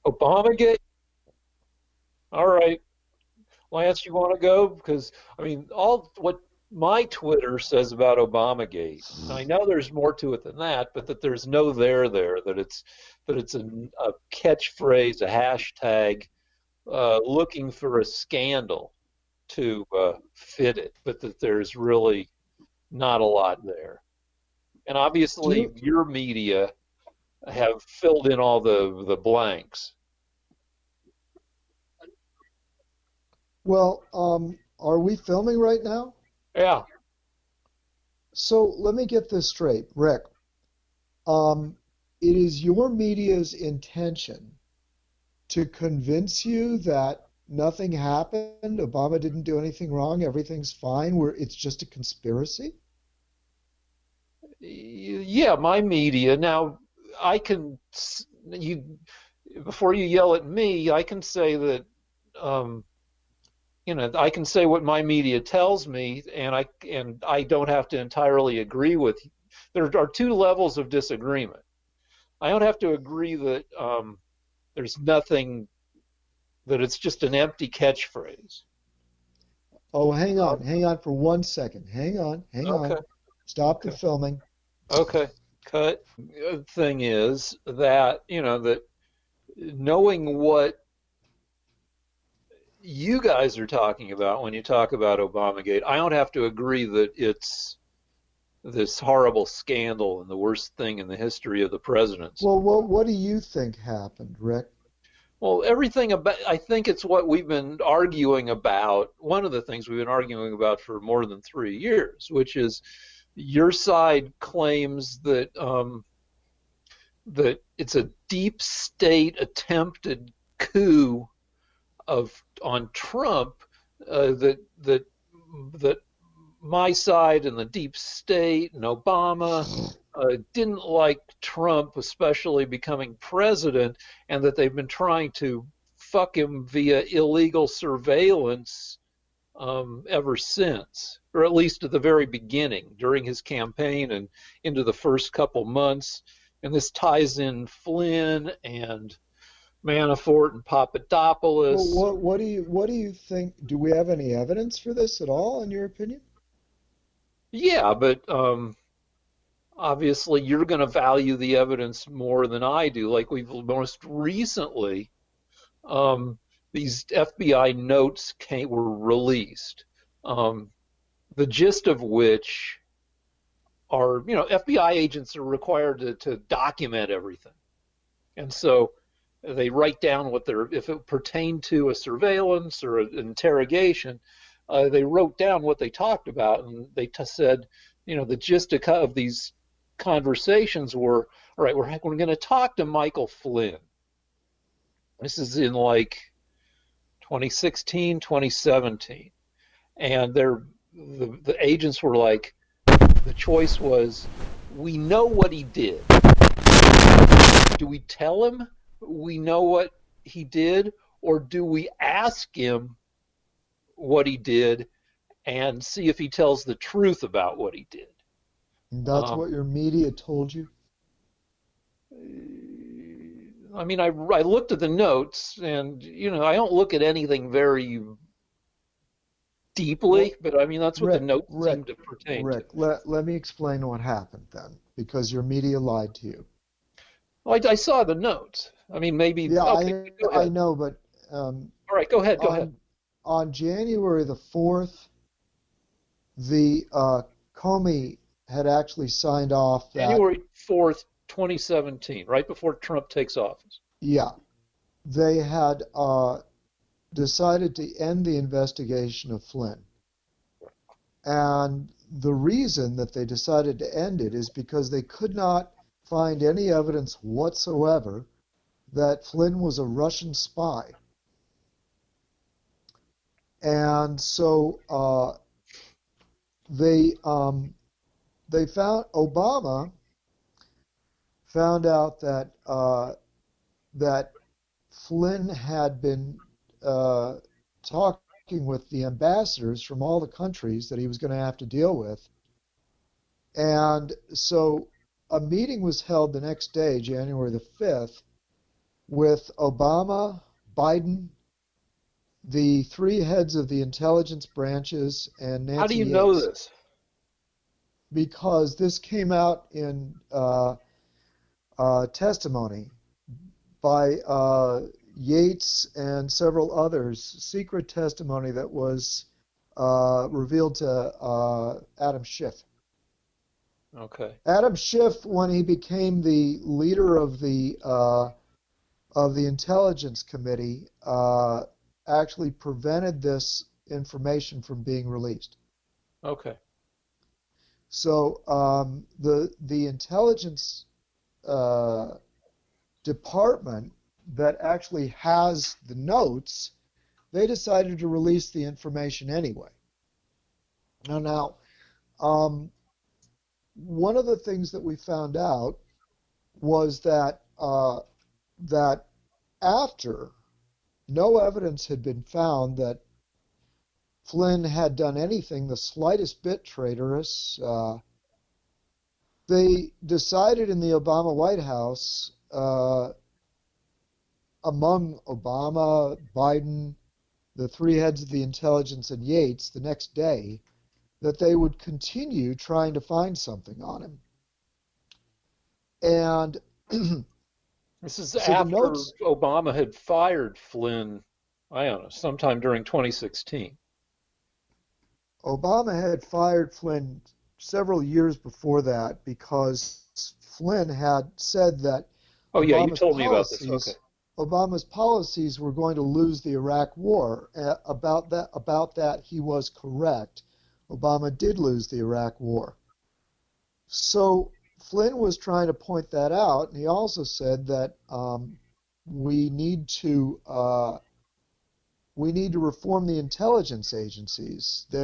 Obamagate. All right, Lance, you want to go? Because I mean, all what my Twitter says about Obamagate. I know there's more to it than that, but that there's no there. That it's a catchphrase, a hashtag, looking for a scandal to fit it, but that there's really not a lot there. And obviously, Do your media have filled in all the blanks. well, are we filming right now? Yeah. So let me get this straight, Rick. Um, it is your media's intention to convince you that nothing happened, Obama didn't do anything wrong, everything's fine, where it's just a conspiracy? Yeah, my media. Now, I can, you, before you yell at me, I can say that, um, I can say what my media tells me, and I don't have to entirely agree with. There are two levels of disagreement. I don't have to agree that there's nothing, that it's just an empty catchphrase. Oh, Uh, hang on for 1 second. Hang okay, on. Stop the okay, filming. okay. Cut. The thing is that that knowing what you guys are talking about when you talk about Obamagate, I don't have to agree that it's this horrible scandal and the worst thing in the history of the presidency. Well, what do you think happened, Rick? Well, everything about, I think it's what we've been arguing about, one of the things we've been arguing about for more than 3 years, which is your side claims that it's a deep state attempted coup of on Trump, that my side and the deep state and Obama didn't like Trump, especially becoming president, and that they've been trying to fuck him via illegal surveillance ever since, or at least at the very beginning during his campaign and into the first couple months. And this ties in Flynn and Manafort and Well, Papadopoulos. what do you think? Do we have any evidence for this at all, in your opinion? Yeah, but obviously you're going to value the evidence more than I do. Like we've most recently, um, these FBI notes were released, um, the gist of which are, FBI agents are required to document everything. And so they write down what they're, if it pertained to a surveillance or an interrogation, they wrote down what they talked about, and they said, the gist of these conversations were, all right, we're going to talk to Michael Flynn. This is in like 2016, 2017, and the agents were like, the choice was, we know what he did. Do we tell him we know what he did, or do we ask him what he did and see if he tells the truth about what he did? And that's Um, what your media told you? I mean, I looked at the notes, and I don't look at anything very deeply, Well, but I mean that's what the Rick, notes Rick, seem to pertain to. Rick, let me explain what happened then, because your media lied to you. Well, I saw the notes. I mean, maybe Yeah, okay. Go I ahead. know, but um, All right, go ahead. Go ahead. on on January the 4th, the Comey had actually signed off that, January 4th, 2017, right before Trump takes office. yeah, they had decided to end the investigation of Flynn. And the reason that they decided to end it is because they could not find any evidence whatsoever that Flynn was a Russian spy. And so they they found Obama found out that Flynn had been uh, talking with the ambassadors from all the countries that he was going to have to deal with. And so a meeting was held the next day, January the 5th, with Obama, Biden, the three heads of the intelligence branches, and How do Nancy you know Yates, this? because this came out in testimony by Yates and several others, secret testimony that was revealed to Adam Schiff. Okay. Adam Schiff, when he became the leader of the Intelligence Committee, actually prevented this information from being released. Okay. So the intelligence department that actually has the notes, they decided to release the information anyway. Now, one of the things that we found out was that after no evidence had been found that Flynn had done anything the slightest bit traitorous, they decided in the Obama White House, among Obama, Biden, the three heads of the intelligence, and Yates, the next day, that they would continue trying to find something on him. And This is so the after notes, Obama had fired Flynn, I don't know, sometime during 2016. Obama had fired Flynn several years before that because Flynn had said that Oh yeah, you Obama's told me about this. Okay. policies Obama's policies were going to lose the Iraq War. About that, he was correct. Obama did lose the Iraq War. So Flynn was trying to point that out, and he also said that we need to reform the intelligence agencies. They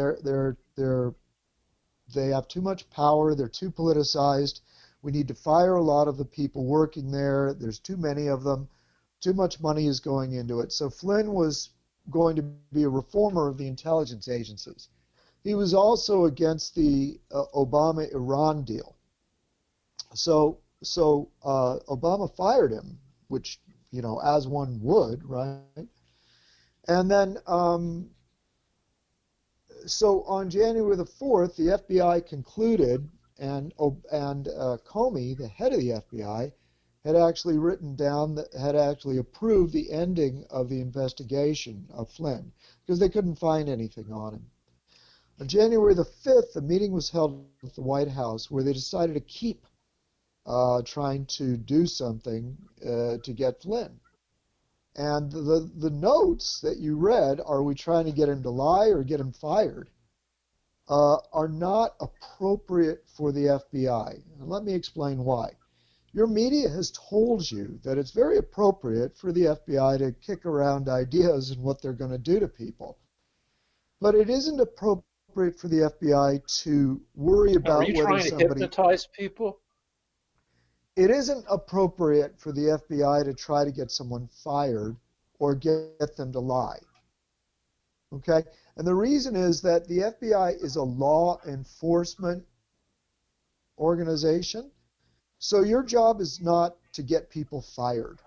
have too much power. They're too politicized. We need to fire a lot of the people working there. There's too many of them. Too much money is going into it. So Flynn was going to be a reformer of the intelligence agencies. He was also against the Obama-Iran deal. So Obama fired him, which, as one would, right? And then, so on January the 4th, the FBI concluded, and Comey, the head of the FBI, had actually approved the ending of the investigation of Flynn because they couldn't find anything on him. On January the 5th, a meeting was held at the White House where they decided to keep trying to do something to get Flynn. And the notes that you read, are we trying to get him to lie or get him fired, are not appropriate for the FBI. And let me explain why. Your media has told you that it's very appropriate for the FBI to kick around ideas and what they're going to do to people. But it isn't appropriate for the FBI to worry Are about you whether trying to somebody... hypnotize people? It isn't appropriate for the FBI to try to get someone fired or get them to lie. Okay? And the reason is that the FBI is a law enforcement organization. So your job is not to get people fired.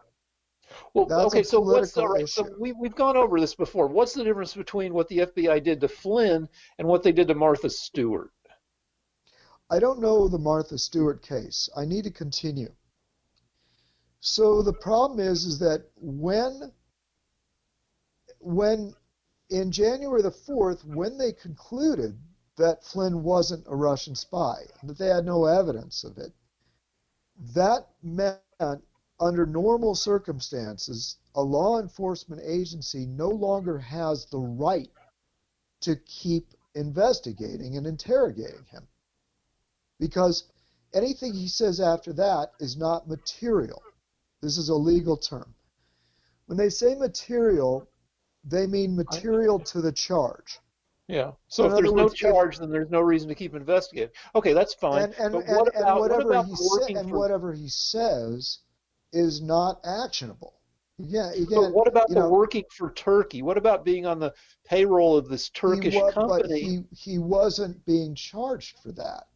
Well, That's a okay, so what's all political right? So issue. we've gone over this before. What's the difference between what the FBI did to Flynn and what they did to Martha Stewart? I don't know the Martha Stewart case. I need to continue. So the problem is that when in January the 4th, when they concluded that Flynn wasn't a Russian spy, that they had no evidence of it, that meant under normal circumstances, a law enforcement agency no longer has the right to keep investigating and interrogating him, because anything he says after that is not material. This is a legal term. When they say material, they mean material to the charge. Yeah. So So in if other there's no words, if charge, then there's no reason to keep investigating. Okay, that's fine. But what about working for? whatever he says is not actionable. You But can't, what about the working for Turkey? What about being on the payroll of this Turkish but company? he wasn't being charged for that.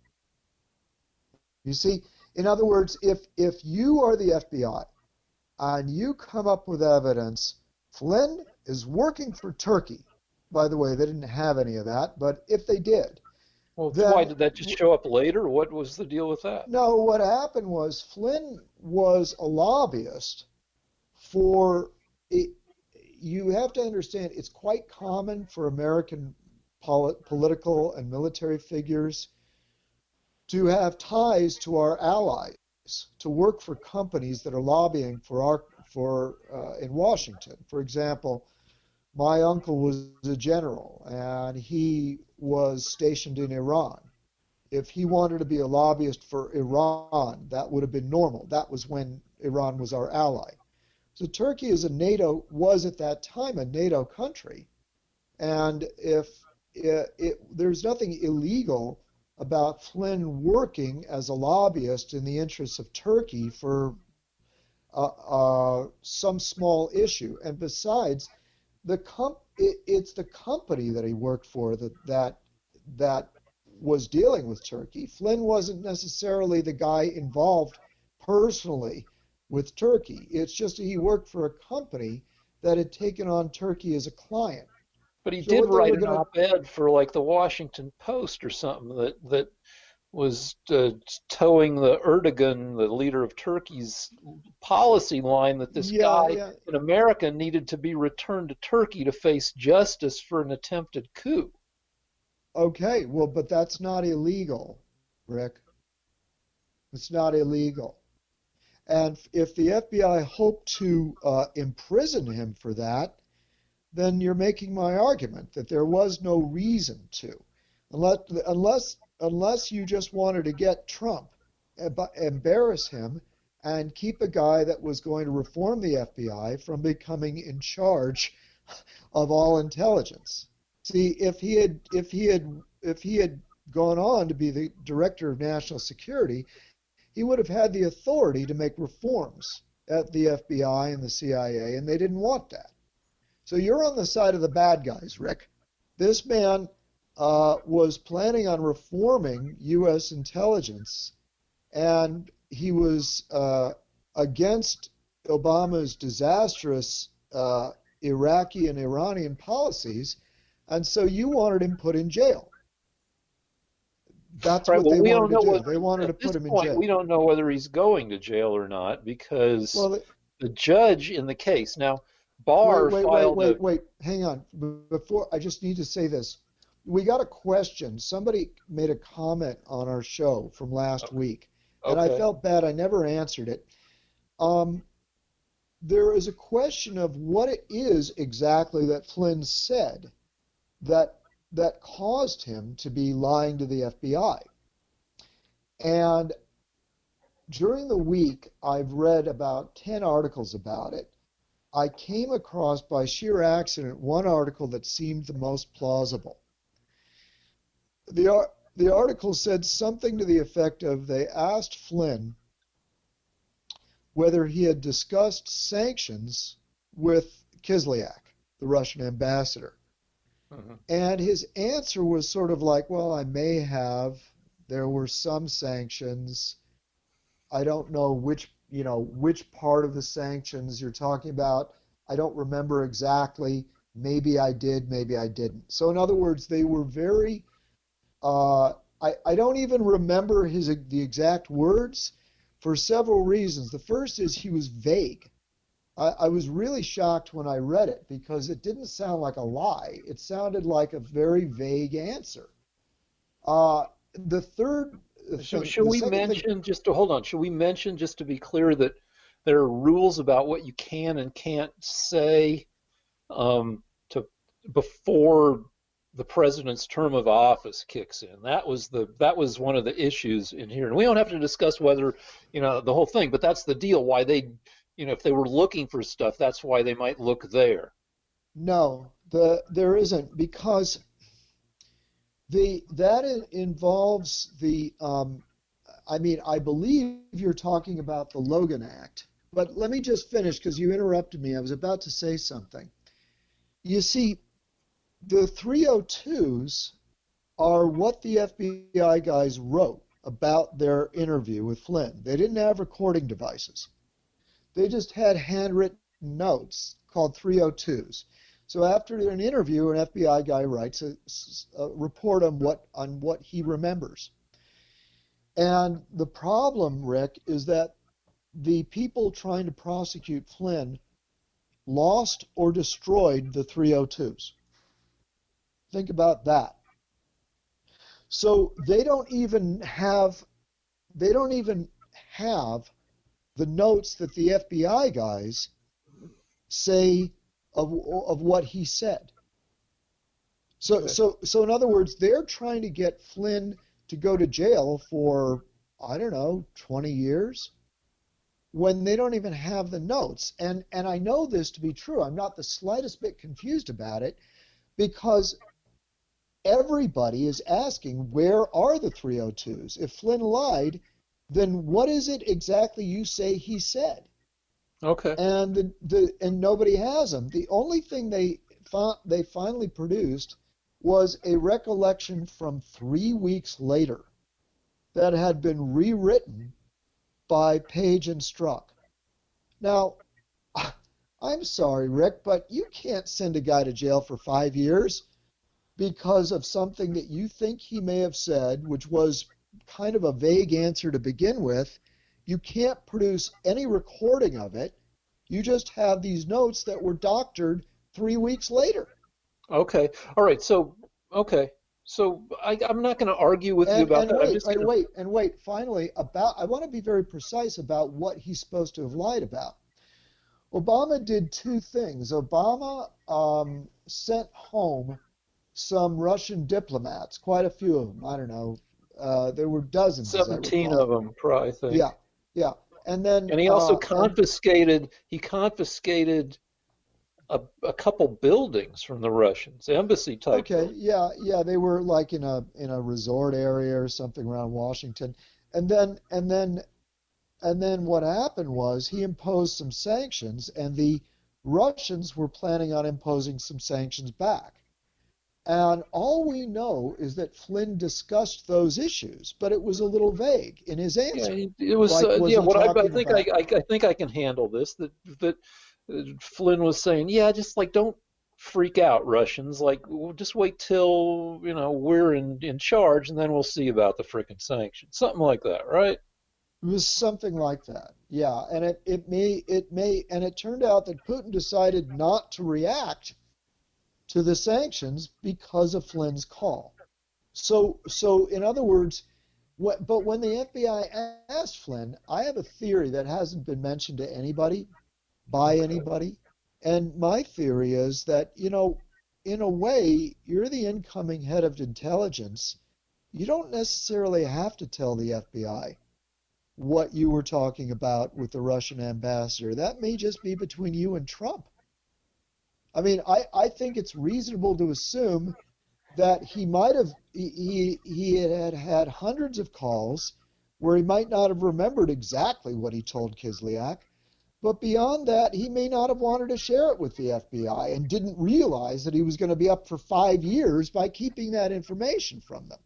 You see, in other words, if you are the FBI and you come up with evidence Flynn is working for Turkey. By the way, they didn't have any of that, but if they did, Well, why then did that just show up later? What was the deal with that? no, what happened was Flynn was a lobbyist for it. You have to understand it's quite common for American political and military figures to have ties to our allies, to work for companies that are lobbying for in Washington. For example, my uncle was a general and he was stationed in Iran. If he wanted to be a lobbyist for Iran, that would have been normal. That was when Iran was our ally. So Turkey was at that time a NATO country. And if there's nothing illegal about Flynn working as a lobbyist in the interests of Turkey for some small issue. And besides, it's the company that he worked for that was dealing with Turkey. Flynn wasn't necessarily the guy involved personally with Turkey. It's just that he worked for a company that had taken on Turkey as a client. But he So did what they write were an going to op-ed for like the Washington Post or something that was towing the Erdogan, the leader of Turkey's policy line that this yeah, guy yeah. in America needed to be returned to Turkey to face justice for an attempted coup. Okay, well, but that's not illegal, Rick. It's not illegal. And if the FBI hoped to imprison him for that, then you're making my argument that there was no reason to, unless you just wanted to get Trump, embarrass him, and keep a guy that was going to reform the FBI from becoming in charge of all intelligence. See, if he had gone on to be the director of national security, he would have had the authority to make reforms at the FBI and the CIA, and they didn't want that. So you're on the side of the bad guys, Rick. This man was planning on reforming U.S. intelligence, and he was against Obama's disastrous Iraqi and Iranian policies, and so you wanted him put in jail. That's Right. what Well, they we wanted don't to know do. what They wanted to at put this him in point we jail. don't know whether he's going to jail or not because Well, the judge in the case now wait, Barr wait, wait, filed a wait, wait. Hang on. Before, I just need to say this. We got a question. Somebody made a comment on our show from last week, and I okay. felt bad. I never answered it. Um, there is a question of what it is exactly that Flynn said that that caused him to be lying to the FBI. And during the week, I've read about 10 articles about it. I came across by sheer accident one article that seemed the most plausible. The article said something to the effect of they asked Flynn whether he had discussed sanctions with Kislyak, the Russian ambassador. Mhm. And his answer was sort of like, well, I may have. There were some sanctions. I don't know which part of the sanctions you're talking about. I don't remember exactly. Maybe I did, maybe I didn't. So in other words, they were very I don't even remember the exact words for several reasons. The first is he was vague. I was really shocked when I read it because it didn't sound like a lie. It sounded like a very vague answer. The third thing, Should the we second thing, mention just to hold on? Should we mention just to be clear that there are rules about what you can and can't say to before the president's term of office kicks in? That was one of the issues in here, and we don't have to discuss whether the whole thing, but that's the deal. Why they, if they were looking for stuff, that's why they might look there. no, there isn't because involves I believe you're talking about the Logan Act. But let me just finish because you interrupted me. I was about to say something. You see, the 302s are what the FBI guys wrote about their interview with Flynn. They didn't have recording devices. They just had handwritten notes called 302s. So after an interview, an FBI guy writes a report on what he remembers. And the problem, Rick, is that the people trying to prosecute Flynn lost or destroyed the 302s. Think about that. So they don't even have the notes that the FBI guys say of what he said. So Okay. so in other words, they're trying to get Flynn to go to jail for, I don't know, 20 years when they don't even have the notes. And I know this to be true. I'm not the slightest bit confused about it because everybody is asking, where are the 302s? If Flynn lied, then what is it exactly you say he said? Okay. And nobody has them. The only thing they finally produced was a recollection from 3 weeks later that had been rewritten by Page and Struck. Now, I'm sorry, Rick, but you can't send a guy to jail for 5 years because of something that you think he may have said, which was kind of a vague answer to begin with. You can't produce any recording of it. You just have these notes that were doctored 3 weeks later. Okay. All right. So, okay. So I'm not going to argue with you And about and that. I'm wait, just and going to. wait, and wait. Finally, I want to be very precise about what he's supposed to have lied about. Obama did two things. Obama sent home some Russian diplomats, quite a few of them. I don't know. There were dozens, as I 17 of recall. them, probably, I think. Yeah, yeah. And then, And he also confiscated a couple buildings from the Russians, embassy type okay, buildings. yeah, yeah. They were like in a resort area or something around Washington. And then, and then, and then what happened was he imposed some sanctions, and the Russians were planning on imposing some sanctions back. And all we know is that Flynn discussed those issues, but it was a little vague in his Yeah, answer. it was. Like, was Yeah, he what I talking think I, about? I think I can handle this. That Flynn was saying, yeah, just like don't freak out, Russians. Like, just wait till we're in charge, and then we'll see about the frickin' sanctions. Something like that, right? It was something like that. Yeah, and and it turned out that Putin decided not to react to the sanctions because of Flynn's call. So in other words, but when the FBI asked Flynn, I have a theory that hasn't been mentioned to anybody by Okay. anybody. And my theory is that, in a way, you're the incoming head of intelligence. You don't necessarily have to tell the FBI what you were talking about with the Russian ambassador. That may just be between you and Trump. I mean, I think it's reasonable to assume that he had hundreds of calls where he might not have remembered exactly what he told Kislyak, but beyond that, he may not have wanted to share it with the FBI and didn't realize that he was going to be up for 5 years by keeping that information from them.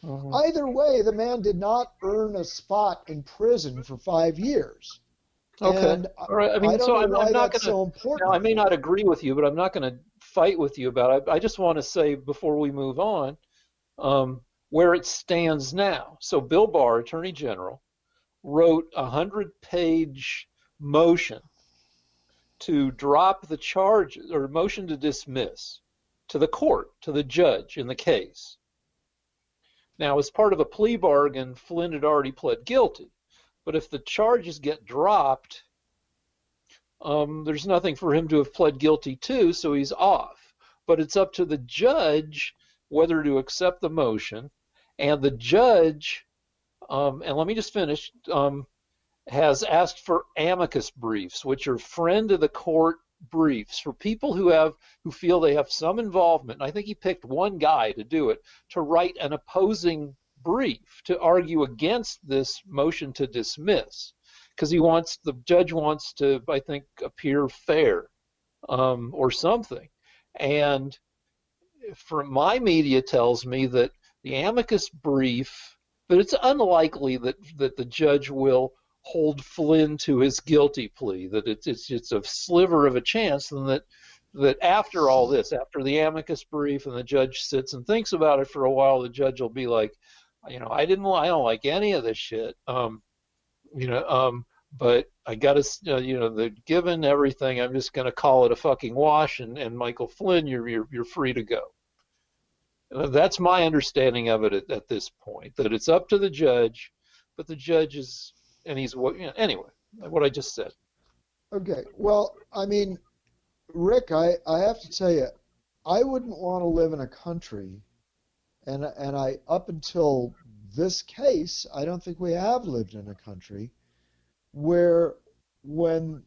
Mhm. Either way, the man did not earn a spot in prison for 5 years. Okay. And All right. I I mean, don't so know I'm why not that's gonna. so Now, I important may for not you. agree with you, but I'm not gonna fight with you about it. I just want to say before we move on, where it stands now. So Bill Barr, Attorney General, wrote a 100-page motion to drop the charges or motion to dismiss to the court, to the judge in the case. Now, as part of a plea bargain, Flynn had already pled guilty. But if the charges get dropped, there's nothing for him to have pled guilty to, so he's off. But it's up to the judge whether to accept the motion. And the judge, and let me just finish, has asked for amicus briefs, which are friend of the court briefs for people who feel they have some involvement. And I think he picked one guy to do it, to write an opposing brief to argue against this motion to dismiss, because the judge wants to, I think, appear fair, or something. And from my media tells me that the amicus brief, that it's unlikely that the judge will hold Flynn to his guilty plea, that it's a sliver of a chance, and that after all this, after the amicus brief, and the judge sits and thinks about it for a while, the judge will be like, I don't like any of this shit. You know, but I got to, given everything, I'm just going to call it a fucking wash, and Michael Flynn, you're free to go. That's my understanding of it at this point. That it's up to the judge, but the judge is, and he's anyway. What I just said. Okay. Well, I mean, Rick, I have to tell you, I wouldn't want to live in a country, and I up until this case, I don't think we have lived in a country where when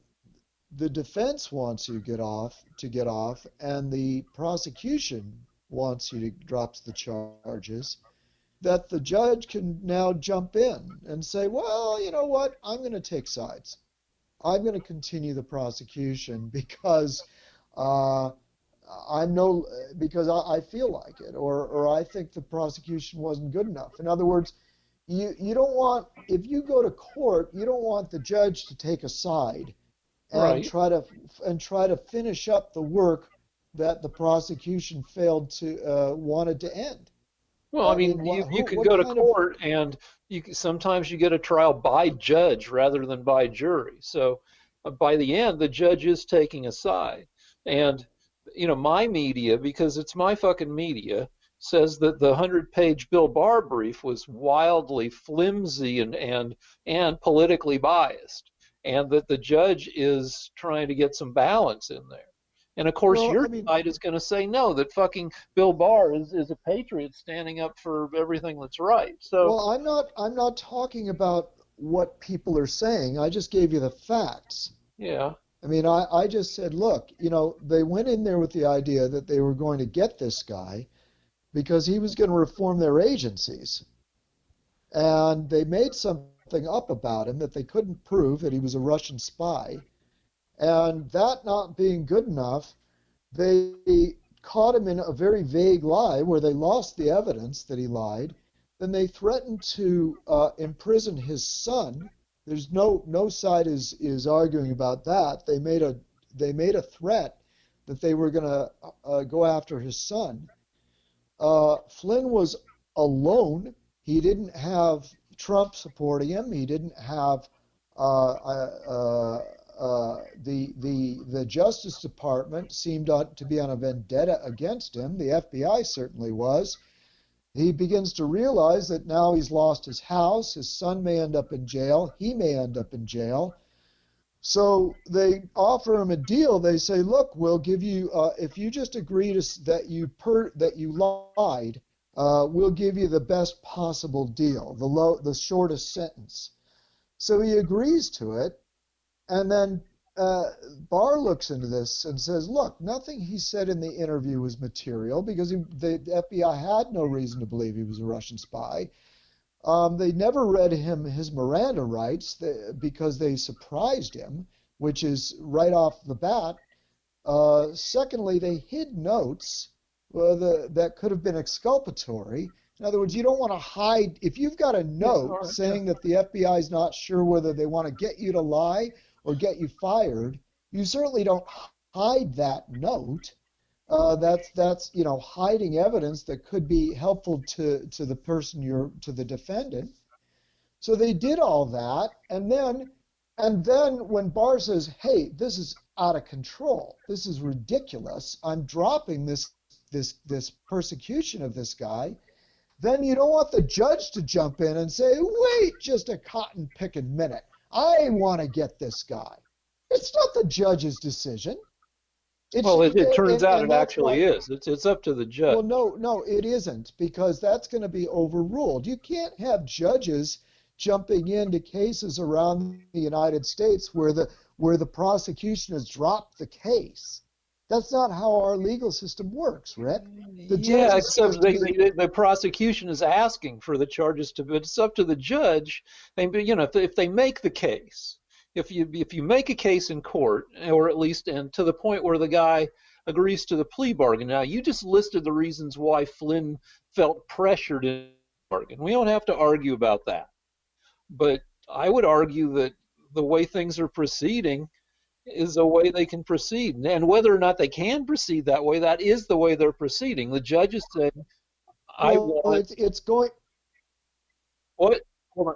the defense wants you to get off, and the prosecution wants you to drop the charges, that the judge can now jump in and say, well, you know what, I'm going to take sides. I'm going to continue the prosecution because because I feel like it, or I think the prosecution wasn't good enough. In other words, you don't want, if you go to court, you don't want the judge to take a side and Right. try to finish up the work that the prosecution failed to wanted to end. Well, I I mean, mean, you can what go to kind of court, and sometimes you get a trial by judge rather than by jury. So by the end, the judge is taking a side. And my media, because it's my fucking media, says that the 100-page Bill Barr brief was wildly flimsy and politically biased, and that the judge is trying to get some balance in there. And of course, well, your I mean, side is going to say no, that fucking Bill Barr is a patriot standing up for everything that's right. So, well, I'm not talking about what people are saying. I just gave you the facts. yeah, I mean, I just said, look, they went in there with the idea that they were going to get this guy because he was going to reform their agencies. And they made something up about him that they couldn't prove that he was a Russian spy. And that not being good enough, they caught him in a very vague lie where they lost the evidence that he lied. Then they threatened to imprison his son. There's no side is arguing about that. They made a threat that they were going to go after his son. Flynn was alone. He didn't have Trump supporting him. He didn't have the Justice Department seemed to be on a vendetta against him. The FBI certainly was. He begins to realize that now he's lost his house. His son may end up in jail. He may end up in jail. So they offer him a deal. They say, "Look, we'll give you if you just agree that you lied. We'll give you the best possible deal, the shortest sentence." So he agrees to it, and then Barr looks into this and says, "Look, nothing he said in the interview was material because the FBI had no reason to believe he was a Russian spy." They never read him his Miranda rights because they surprised him, which is right off the bat. Secondly, they hid notes that could have been exculpatory. In other words, you don't want to hide. If you've got a yeah, note all right, yeah. saying that the FBI is not sure whether they want to get you to lie or get you fired, you certainly don't hide that note. That's hiding evidence that could be helpful to the person to the defendant. So they did all that, and then when Barr says, "Hey, this is out of control. This is ridiculous. I'm dropping this persecution of this guy." Then you don't want the judge to jump in and say, "Wait just a cotton picking minute. I want to get this guy." It's not the judge's decision. Well, it turns out And it that's why. actually is. It's up to the Well, judge. no, it isn't, because that's going to be overruled. You can't have judges jumping into cases around the United States where the prosecution has dropped the case. That's not how our legal system works, Rick. The judge Yeah, is except supposed to be. the prosecution is asking for the charges to, but it's up to the judge. And if they make the case, if you make a case in court, or at least and to the point where the guy agrees to the plea bargain. Now, you just listed the reasons why Flynn felt pressured in the bargain. We don't have to argue about that. But I would argue that the way things are proceeding is a way they can proceed. And whether or not they can proceed that way, that is the way they're proceeding. The judge is saying, I Well, want it's going. what? Hold on.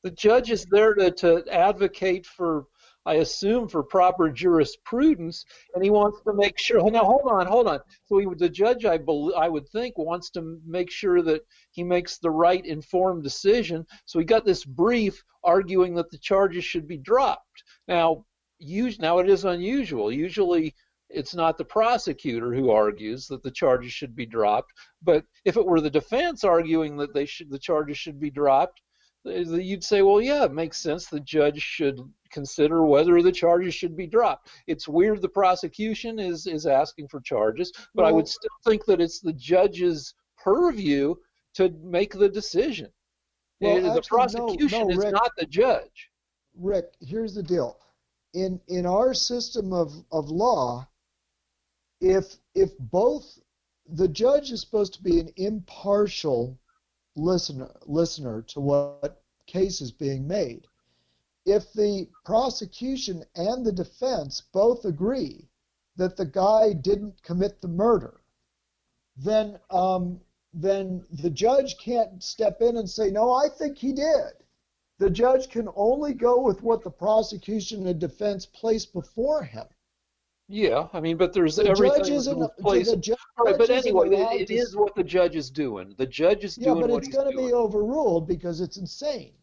The judge is there to advocate for, I assume, for proper jurisprudence, and he wants to make sure. Now, hold on. So the judge, I would think, wants to make sure that he makes the right informed decision. So he got this brief arguing that the charges should be dropped. Now it is unusual. Usually, it's not the prosecutor who argues that the charges should be dropped, but if it were the defense arguing that the charges should be dropped, you'd say, well, yeah, it makes sense. The judge should consider whether the charges should be dropped. It's weird the prosecution is asking for charges, but I would Well, still think that it's the judge's purview to make the decision. The actually, no, prosecution is Rick. not the judge. Rick, here's the deal. In our system of law, if both the judge is supposed to be an impartial listener to what case is being made. If the prosecution and the defense both agree that the guy didn't commit the murder, then the judge can't step in and say, no, I think he did. The judge can only go with what the prosecution and defense place before him. Yeah, I mean, but there's The judge everything that isn't was placed. the judge All right, but isn't anyway, allowed it to. is what the judge is doing. The judge is Yeah, doing but what it's he's going to doing. be overruled because it's insane.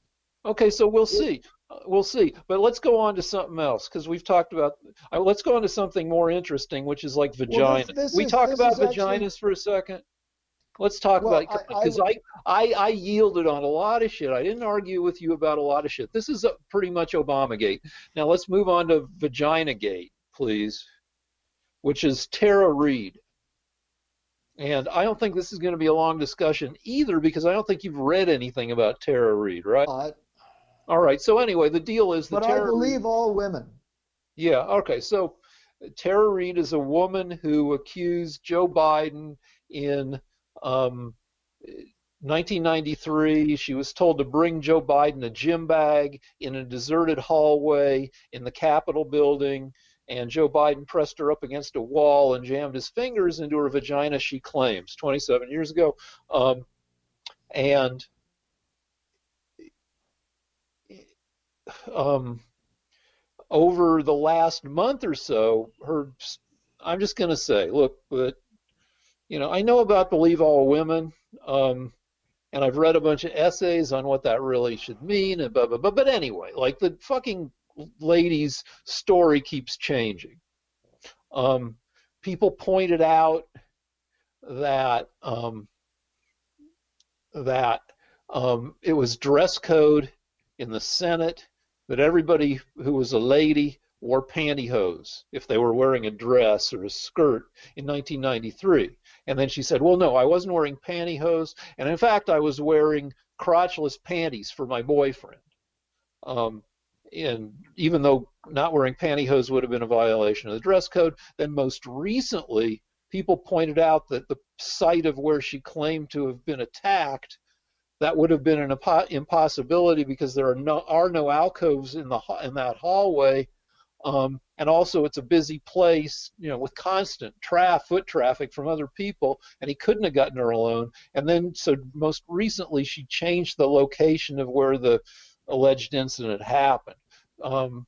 Okay, so we'll It, see. We'll see. But let's go on to something else because we've talked about. Let's go on to something more interesting, which is like well, vagina. this We is talk this about is actually vaginas for a second. Let's talk about well, it because I yielded on a lot of shit. I didn't argue with you about a lot of shit. This is pretty much Obamagate. Now let's move on to Vagina Gate, please, which is Tara Reid. And I don't think this is going to be a long discussion either because I don't think you've read anything about Tara Reid, right? uh, All right. So anyway, the deal is the but I Tara Reid. believe all women. Yeah. Okay. So Tara Reid is a woman who accused Joe Biden in um, 1993. She was told to bring Joe Biden a gym bag in a deserted hallway in the Capitol building, and Joe Biden pressed her up against a wall and jammed his fingers into her vagina, she claims, 27 years ago. And um, over the last month or so, I'm just going to say, look, but I know about Believe All Women, and I've read a bunch of essays on what that really should mean, and blah blah blah. But anyway, like the fucking lady's story keeps changing. Um, People pointed out that that it was dress code in the Senate that everybody who was a lady wore pantyhose if they were wearing a dress or a skirt in 1993. And then she said, well, no, I wasn't wearing pantyhose. And in fact, I was wearing crotchless panties for my boyfriend. Um, and even though not wearing pantyhose would have been a violation of the dress code, then most recently, people pointed out that the site of where she claimed to have been attacked, that would have been an impossibility because there are no alcoves in that hallway, and also it's a busy place, with constant foot traffic from other people, and he couldn't have gotten her alone. And then, so most recently, she changed the location of where the alleged incident happened.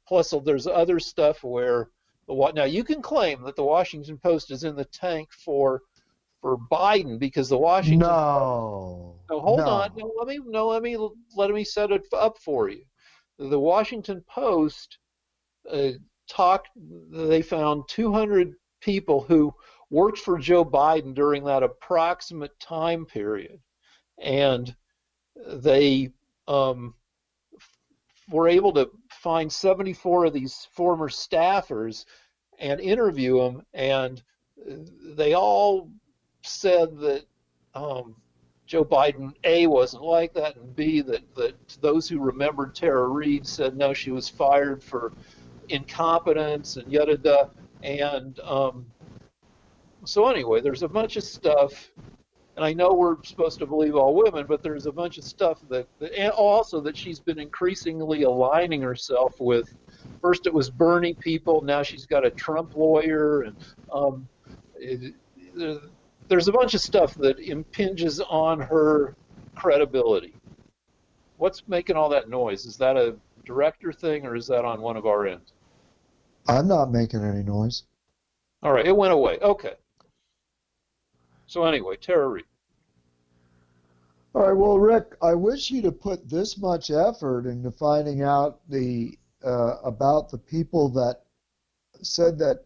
Plus, there's other stuff where now you can claim that the Washington Post is in the tank for Biden because the Washington Post. No, No, hold on. no. No, let me set it up for you. The Washington Post uh, they found 200 people who worked for Joe Biden during that approximate time period, and they were able to find 74 of these former staffers and interview them, and they all said that Joe Biden, A, wasn't like that, and B, that those who remembered Tara Reid said no, she was fired for incompetence and yada da. And so anyway, there's a bunch of stuff. And I know we're supposed to believe all women, but there's a bunch of stuff and also that she's been increasingly aligning herself with. First, it was Bernie people. Now she's got a Trump lawyer, and um, it, there's a bunch of stuff that impinges on her credibility. What's making all that noise? Is that a director thing, or is that on one of our ends? I'm not making any noise. All right, it went away. Okay. So anyway, Tara Reid. All right, well, Rick, I wish you'd have put this much effort into finding out the about the people that said that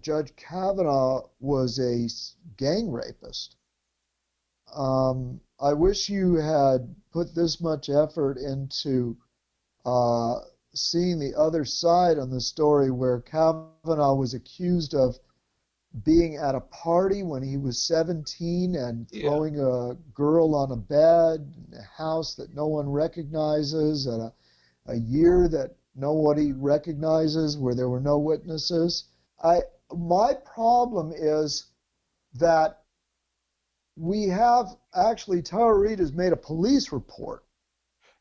Judge Kavanaugh was a gang rapist. I wish you had put this much effort into uh, seeing the other side on the story where Kavanaugh was accused of being at a party when he was 17 and Yeah. throwing a girl on a bed in a house that no one recognizes at a year that nobody recognizes where there were no witnesses. My problem is that we have actually Tara Reid has made a police report.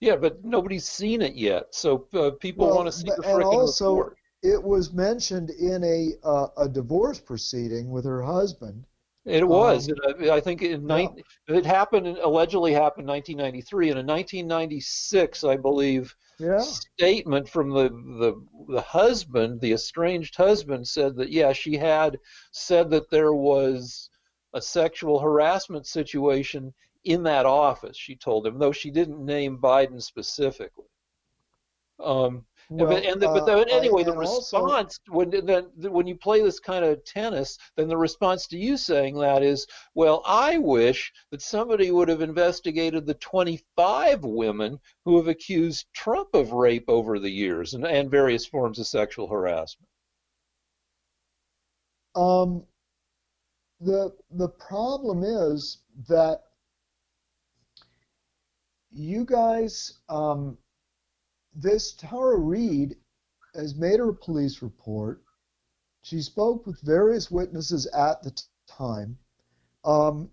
Yeah, but nobody's seen it yet. So people want to Well, see the and frickin' also report. it was mentioned in a divorce proceeding with her husband. It was. Um, I think yeah, it happened, allegedly happened in 1993. And in 1996, I believe, yeah. statement from the husband, the estranged husband, said that, yeah, she had said that there was a sexual harassment situation in that office, she told him, though she didn't name Biden specifically. Well, But I anyway, the and also response when you play this kind of tennis, then the response to you saying that is, well, I wish that somebody would have investigated the 25 women who have accused Trump of rape over the years and various forms of sexual harassment. um, the problem is that you guys, this Tara Reid has made her police report. She spoke with various witnesses at the time. Um,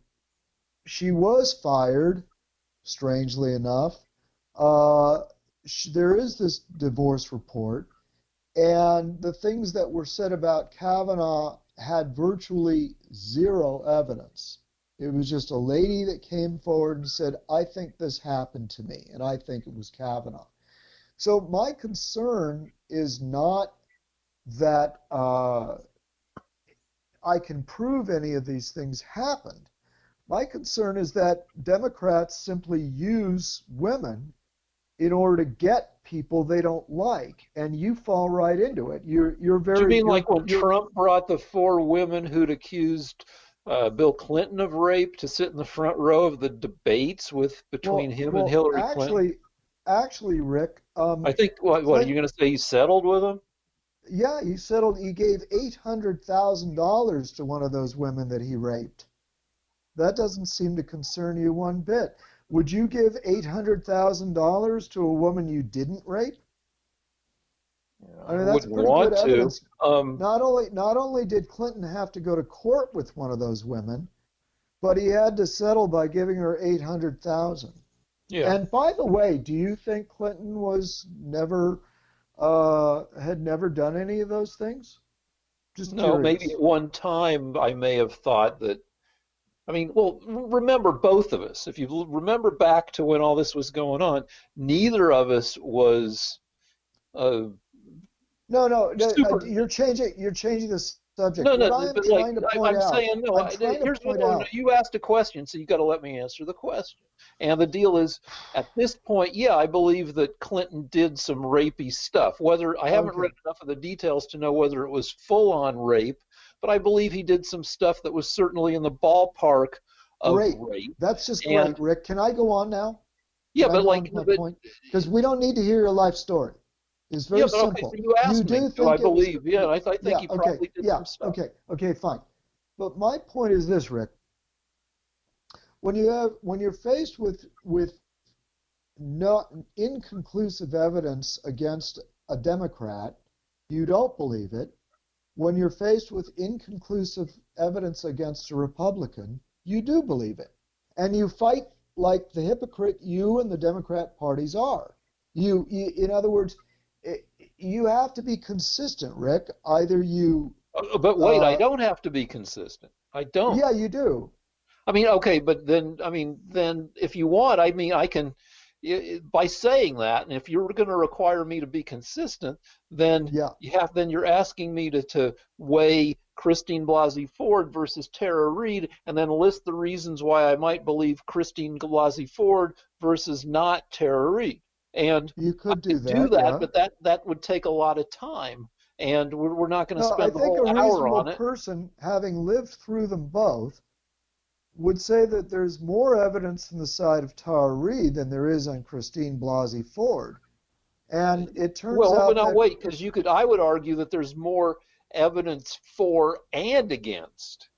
she was fired, strangely enough. Uh, there is this divorce report, and the things that were said about Kavanaugh had virtually zero evidence. It was just a lady that came forward and said, I think this happened to me, and I think it was Kavanaugh. So my concern is not that I can prove any of these things happened. My concern is that Democrats simply use women in order to get people they don't like, and you fall right into it. Do you mean like when Trump brought the four women who'd accused Bill Clinton of rape to sit in the front row of the debates between him and well Hillary Clinton? actually, Rick, I think what are you Clint, going to say? He settled with him? yeah, he settled. He gave $800,000 to one of those women that he raped. That doesn't seem to concern you one bit. Would you give $800,000 to a woman you didn't rape? I I mean, that's wouldn't pretty good want to. evidence. Not only did Clinton have to go to court with one of those women, but he had to settle by giving her 800,000. Yeah. And by the way, do you think Clinton was never had never done any of those things? Just No, maybe curious. at one time I may have thought that. I mean, well, remember both of us. If you remember back to when all this was going on, neither of us was uh, No. super. You're changing the subject. No, What no, I am but like trying to point I'm out, saying, no. I'm trying to Here's what point out. you asked a question, so you got to let me answer the question. And the deal is, at this point, yeah, I believe that Clinton did some rapey stuff. Whether I haven't read Okay, enough of the details to know whether it was full-on rape, but I believe he did some stuff that was certainly in the ballpark of great. rape. That's just And great, Rick. Can I go on now? yeah, Can I but go on like, to my point? Because we don't need to hear your life story. It's yeah, very but okay. So simple. you You asked me, do do I think it was, believe? Yeah, I think yeah, he okay, probably did yeah, some stuff. okay, fine. But my point is this, Rick. When you're faced with not inconclusive evidence against a Democrat, you don't believe it. When you're faced with inconclusive evidence against a Republican, You do believe it. And you fight like the hypocrite you and the Democrat parties are. In other words, you have to be consistent, Rick. Either you, But wait, I uh, don't have to be consistent. I don't. yeah, you do. I mean, okay, but then, I mean, then if you want, I mean, I can, by saying that, and if you're going to require me to be consistent, then Yeah, then you're asking me to weigh Christine Blasey Ford versus Tara Reid, and then list the reasons why I might believe Christine Blasey Ford versus not Tara Reid. And you I could do could do that. that, Yeah. but that would take a lot of time, and we're not going to No, I spend the think whole a hour reasonable on it. person, having lived through them both, would say that there's more evidence on the side of Tara Reid than there is on Christine Blasey Ford. And it turns Well, but out no, that, wait, because I would argue that there's more evidence for and against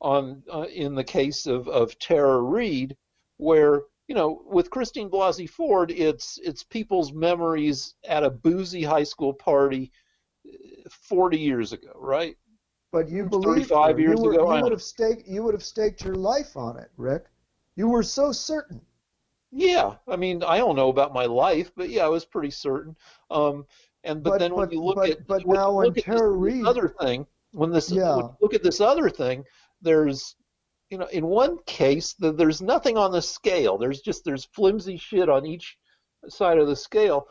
on in the case of Tara Reid, where with Christine Blasey Ford, it's people's memories at a boozy high school party 40 years ago, right? but you believed 35 her. years ago. I don't know. You would have staked your life on it, Rick. You were so certain. Yeah, I mean, I don't know about my life, but yeah, I was pretty certain. Um, but then But when you now on look at Tara this Reid, other thing, when yeah. you look at this other thing, there's in one case there's nothing on the scale. There's flimsy shit on each side of the scale.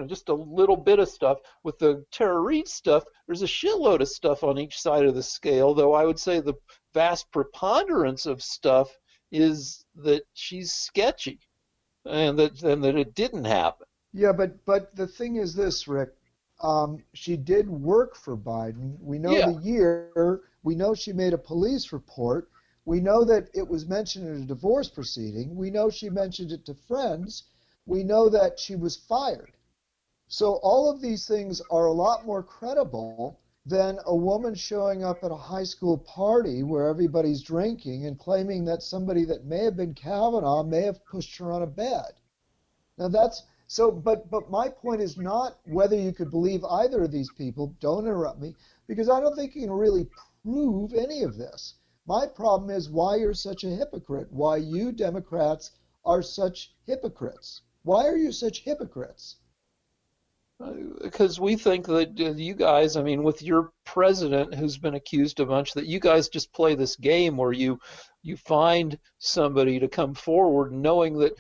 Just a little bit of stuff. With the Tara Reid stuff, there's a shitload of stuff on each side of the scale, though I would say the vast preponderance of stuff is that she's sketchy and that it didn't happen. Yeah, but the thing is this, Rick. She did work for Biden. We know Yeah. the year. We know she made a police report. We know that it was mentioned in a divorce proceeding. We know she mentioned it to friends. We know that she was fired. So all of these things are a lot more credible than a woman showing up at a high school party where everybody's drinking and claiming that somebody that may have been Kavanaugh may have pushed her on a bed. Now that's so, but my point is not whether you could believe either of these people. Don't interrupt me, because I don't think you can really prove any of this. My problem is why you're such a hypocrite. Why you Democrats are such hypocrites. Why are you such hypocrites? Because we think that you guys, I mean, with your president who's been accused a bunch, that you guys just play this game where you find somebody to come forward knowing that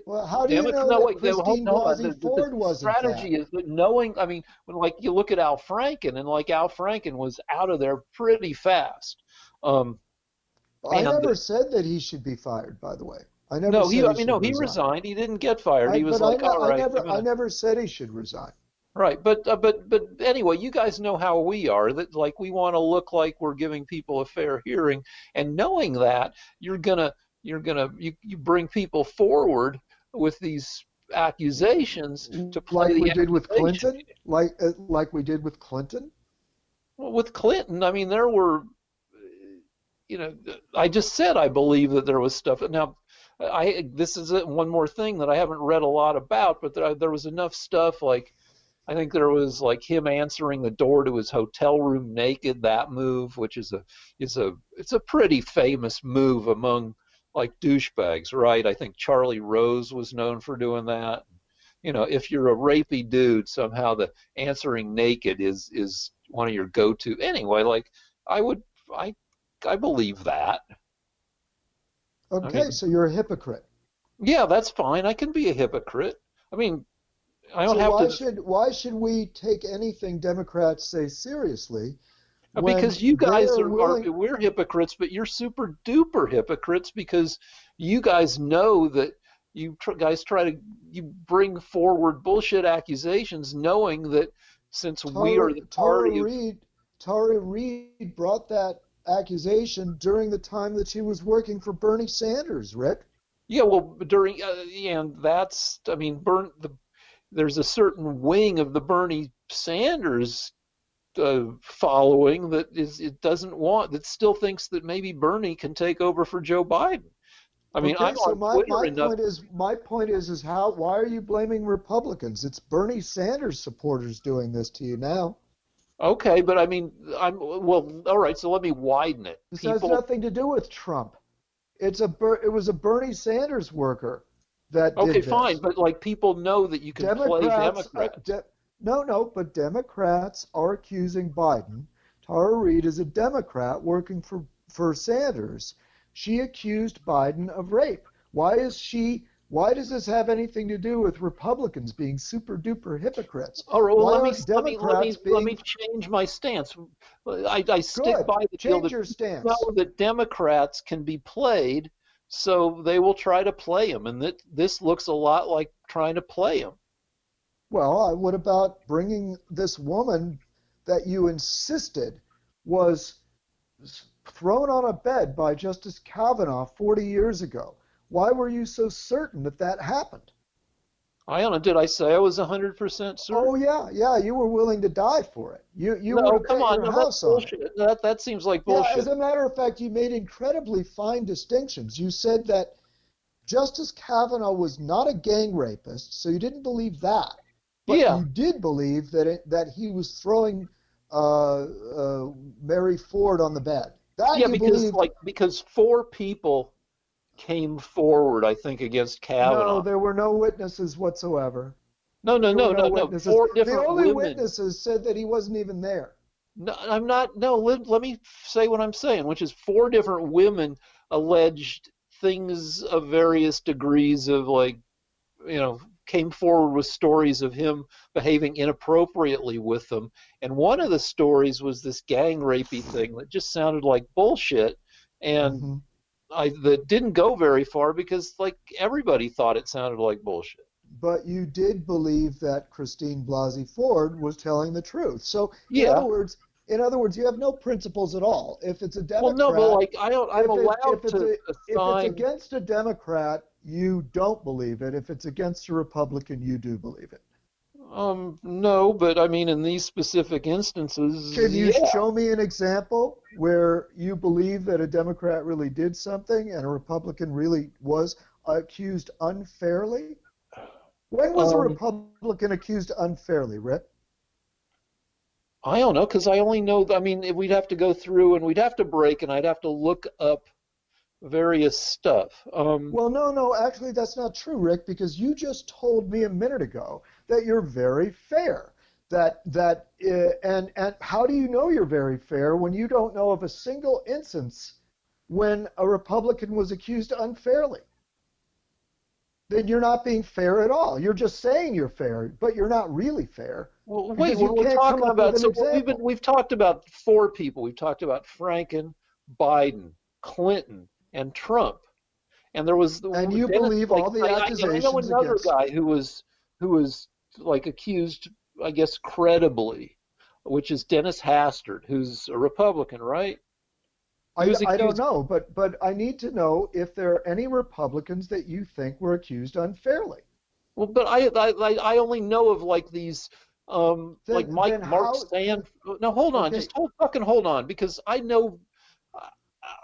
Well, how do you Democrat. know No, that wait, Christine hold on. Blasey The Ford wasn't that? strategy is that knowing. I mean, when like you look at Al Franken, and like Al Franken was out of there pretty fast. Um, I and never said that he should be fired, by the way. I never no, said he I mean, should no, he resign. resigned. He didn't get fired. He was But I, like, ne- all right, I'm I gonna. never said he should resign. Right, but anyway, you guys know how we are. That like we want to look like we're giving people a fair hearing, and knowing that you bring people forward with these accusations to play Like we the did with accusation. Clinton, like we did with Clinton. Well, with Clinton, I mean, there were, you know, I just said I believe that there was stuff. Now, I this is one more thing that I haven't read a lot about, but there was enough stuff like I think there was like him answering the door to his hotel room naked. That move, which it's a pretty famous move among like douchebags, right? I think Charlie Rose was known for doing that. If you're a rapey dude, somehow the answering naked is one of your go-to. Anyway, like I would I I believe that. I Okay, mean, so you're a hypocrite. yeah, that's fine. I can be a hypocrite. I mean, I don't So have to. why should we take anything Democrats say seriously when Because you they guys are are willing? we're hypocrites, but you're super duper hypocrites because you guys know that guys try to you bring forward bullshit accusations, knowing that since we are Tara the Tara party of Reid Tara Reid brought that accusation during the time that she was working for Bernie Sanders, Rick. yeah, well, during and that's I mean, there's a certain wing of the Bernie Sanders following that is it doesn't want that still thinks that maybe Bernie can take over for Joe Biden. I mean, Okay, I'm so on Twitter enough. my point is how why are you blaming Republicans? It's Bernie Sanders supporters doing this to you now. Okay, but I mean, I'm well. All right, so let me widen it. This has People. nothing to do with Trump. It was a Bernie Sanders worker that Okay, did fine, this. but like people know that you can play Democrats, Democrats. no, but Democrats are accusing Biden. Tara Reid is a Democrat working for Sanders. She accused Biden of rape. Why does this have anything to do with Republicans being super duper hypocrites? All right, well, Why aren't Democrats let being me change my stance. I stick good? by the deal Change that your people know stance. that Democrats can be played, so they will try to play them, and that this looks a lot like trying to play them. Well, what about bringing this woman that you insisted was thrown on a bed by Justice Kavanaugh 40 years ago? Why were you so certain that that happened? I don't know. Did I say I was 100% Oh certain? yeah, yeah, you were willing to die for it. You would No, have come bet on. your No, that's house on it. bullshit. That seems like Yeah, as bullshit. a matter of fact, you made incredibly fine distinctions. You said that Justice Kavanaugh was not a gang rapist, so you didn't believe that, but Yeah, you did believe that he was throwing uh, Mary Ford on the bed. That yeah, you believed. because four people came forward, I think, against No, Kavanaugh. there were no witnesses whatsoever. No, no, There were no, no no, no. witnesses. Four The different only women. witnesses said that he wasn't even there. No, I'm not. No, let me say what I'm saying, which is four different women alleged things of various degrees of like, you know, came forward with stories of him behaving inappropriately with them. And one of the stories was this gang rapey thing that just sounded like bullshit. And Hmm. that didn't go very far because like everybody thought it sounded like bullshit. But you did believe that Christine Blasey Ford was telling the truth. So, Yeah. in other words, you have no principles at all. If it's a Well, no, but Democrat, like I don't. I'm allowed to if it's assign. against a Democrat, you don't believe it. If it's against a Republican, you do believe it. No, but I mean, in these specific instances, Can you yeah. show me an example where you believe that a Democrat really did something and a Republican really was accused unfairly? When was a Um, Republican accused unfairly, Rip? I don't know because I only know. I mean, we'd have to go through and we'd have to break, and I'd have to look up various stuff. Well, no, no, actually, that's not true, Rick, because you just told me a minute ago that you're very fair. And how do you know you're very fair when you don't know of a single instance when a Republican was accused unfairly? Then you're not being fair at all. You're just saying you're fair, but you're not really fair Well, wait, because you when we're can't come talking up with about, an so example. we've talked about four people. We've talked about Franken, Biden, Clinton, and Trump. And there was And you Dennis, believe like all the I know accusations another against. guy who was like accused, I guess, credibly, which is Dennis Hastert, who's a Republican, right? He was I don't accused. know, but I need to know if there are any Republicans that you think were accused unfairly. Well, but I only know of like these like Then Mark how? Sand. No, hold on, Okay, just hold on, because I know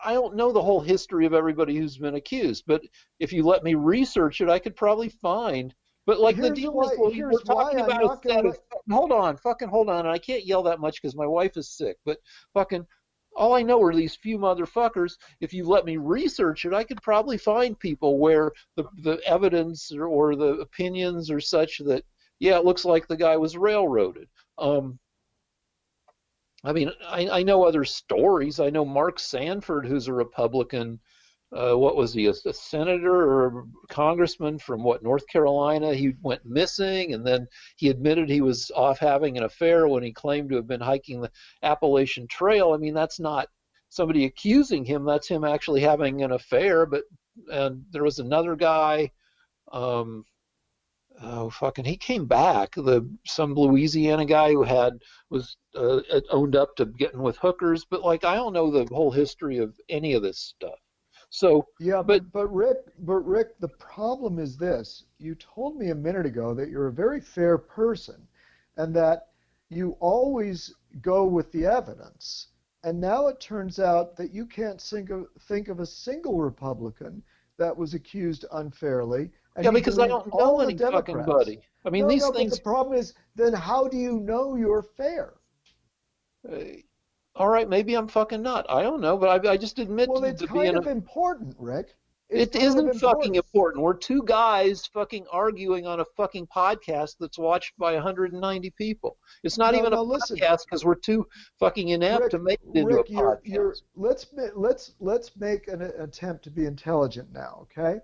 I don't know the whole history of everybody who's been accused, but if you let me research it, I could probably find. But like the deal is, we're here's why talking I'm about a not going to set of. let. Hold on, fucking hold on, and I can't yell that much because my wife is sick. But fucking, all I know are these few motherfuckers. If you let me research it, I could probably find people where the evidence or the opinions are such that yeah, it looks like the guy was railroaded. Um, I mean, I know other stories. I know Mark Sanford, who's a Republican. What was he, a senator or a congressman from what, North Carolina? He went missing, and then he admitted he was off having an affair when he claimed to have been hiking the Appalachian Trail. I mean, that's not somebody accusing him. That's him actually having an affair. But and there was another guy. Um, oh fucking, he came back. The some Louisiana guy who had was owned up to getting with hookers, but like I don't know the whole history of any of this stuff. So, Yeah, but but Rick, the problem is this. You told me a minute ago that you're a very fair person and that you always go with the evidence. And now it turns out that you can't think of a single Republican that was accused unfairly, and yeah, you because I believe don't know all the any fucking Democrats. buddy. I mean, No, these no, but the things. problem is then how do you know you're fair? Uh, all right, maybe I'm fucking nut. I don't know, but I just admit Well, it's to kind being of a. important, Rick. It's It kind of isn't fucking important. important. We're two guys fucking arguing on a fucking podcast that's watched by 190 people. It's not No, even a no, listen, podcast because we're too fucking inept to make it into a Rick, you're. podcast. Let's make an attempt to be intelligent now, okay?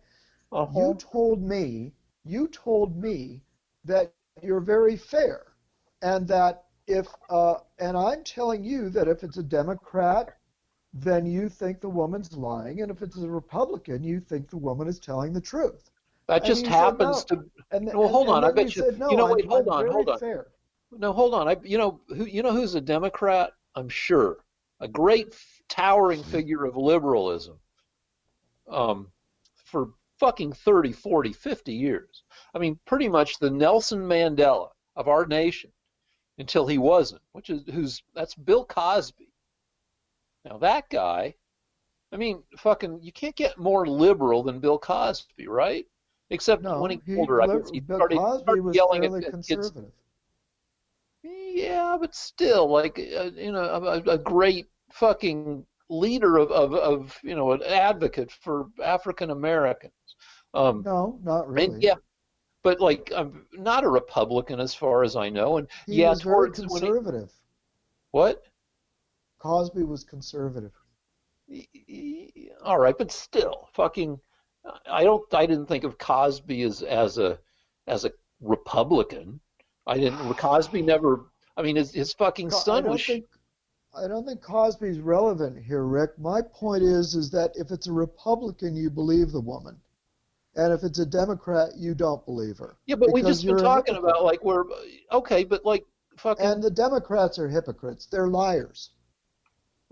You Uh-huh. told me, you told me that you're very fair, and that if, and I'm telling you that if it's a Democrat, then you think the woman's lying, and if it's a Republican, you think the woman is telling the truth. That And just you said happens no, to. and Well, hold on. I then you bet you. said You no. know, wait. Hold I'm on. very Hold on. fair. No, hold on. You know who's a Democrat? I'm sure. A great towering figure of liberalism. Um, for fucking 30, 40, 50 years. I mean, pretty much the Nelson Mandela of our nation until he wasn't, which is that's Bill Cosby. Now that guy, I mean, fucking, you can't get more liberal than Bill Cosby, right? Except when he No, got older, I guess Bill Cosby started was yelling fairly at kids. conservative. Yeah, but still, like, a great fucking leader of an advocate for African Americans. Um, No, not and really. yeah, but like, I'm not a Republican as far as I know. And He yeah, was very towards when he conservative. what? Cosby was conservative. All right, but still, fucking, I didn't think of Cosby as a Republican. I didn't. Cosby never. I mean, his fucking I son was. don't think I don't think Cosby's relevant here, Rick. My point is that if it's a Republican, you believe the woman, and if it's a Democrat, you don't believe her Yeah, but we because just been you're a talking hypocrite. about like we're okay, but like And fucking the Democrats are hypocrites. They're liars.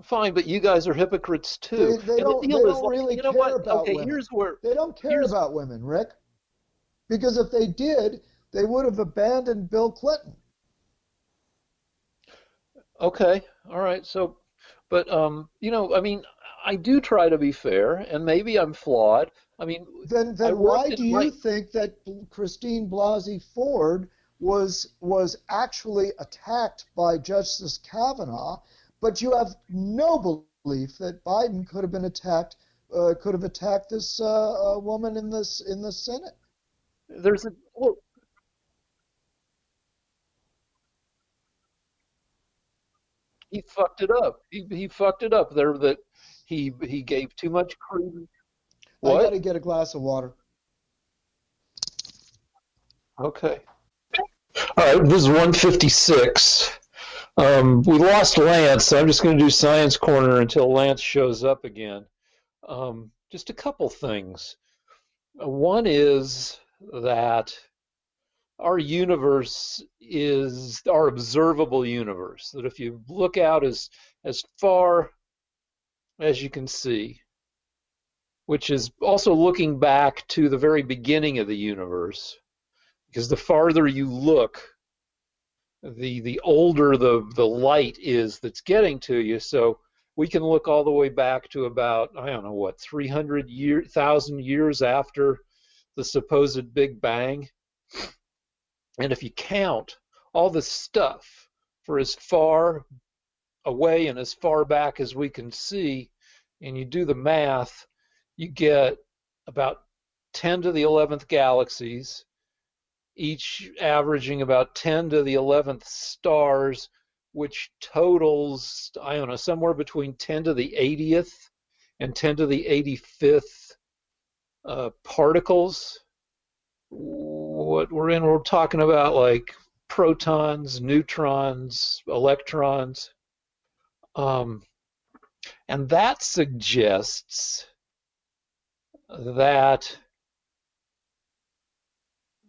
fine, but you guys are hypocrites too. And the They deal is don't like, really you know what? care about Okay, women. here's They don't care here's about women, Rick, because if they did, they would have abandoned Bill Clinton. okay, all right. So, but I mean, I do try to be fair, and maybe I'm flawed. I mean, I Then worked why in do my you think that Christine Blasey Ford was actually attacked by Justice Kavanaugh, but you have no belief that Biden could have attacked this woman in the Senate? there's a well, he fucked it up. He fucked it up there that he gave too much credence. I got What? to get a glass of water. Okay. All right, this is 156. We lost Lance, so I'm just going to do Science Corner until Lance shows up again. Just a couple things. One is that our universe is our observable universe. That if you look out as far as you can see, which is also looking back to the very beginning of the universe, because the farther you look, the older the light is that's getting to you. So we can look all the way back to about, I don't know what, 300,000 years after the supposed Big Bang. And if you count all the stuff for as far away and as far back as we can see, and you do the math, you get about 10 to the 11th galaxies, each averaging about 10 to the 11th stars, which totals, I don't know, somewhere between 10 to the 80th and 10 to the 85th particles. We're talking about like protons, neutrons, electrons. Um, and that suggests that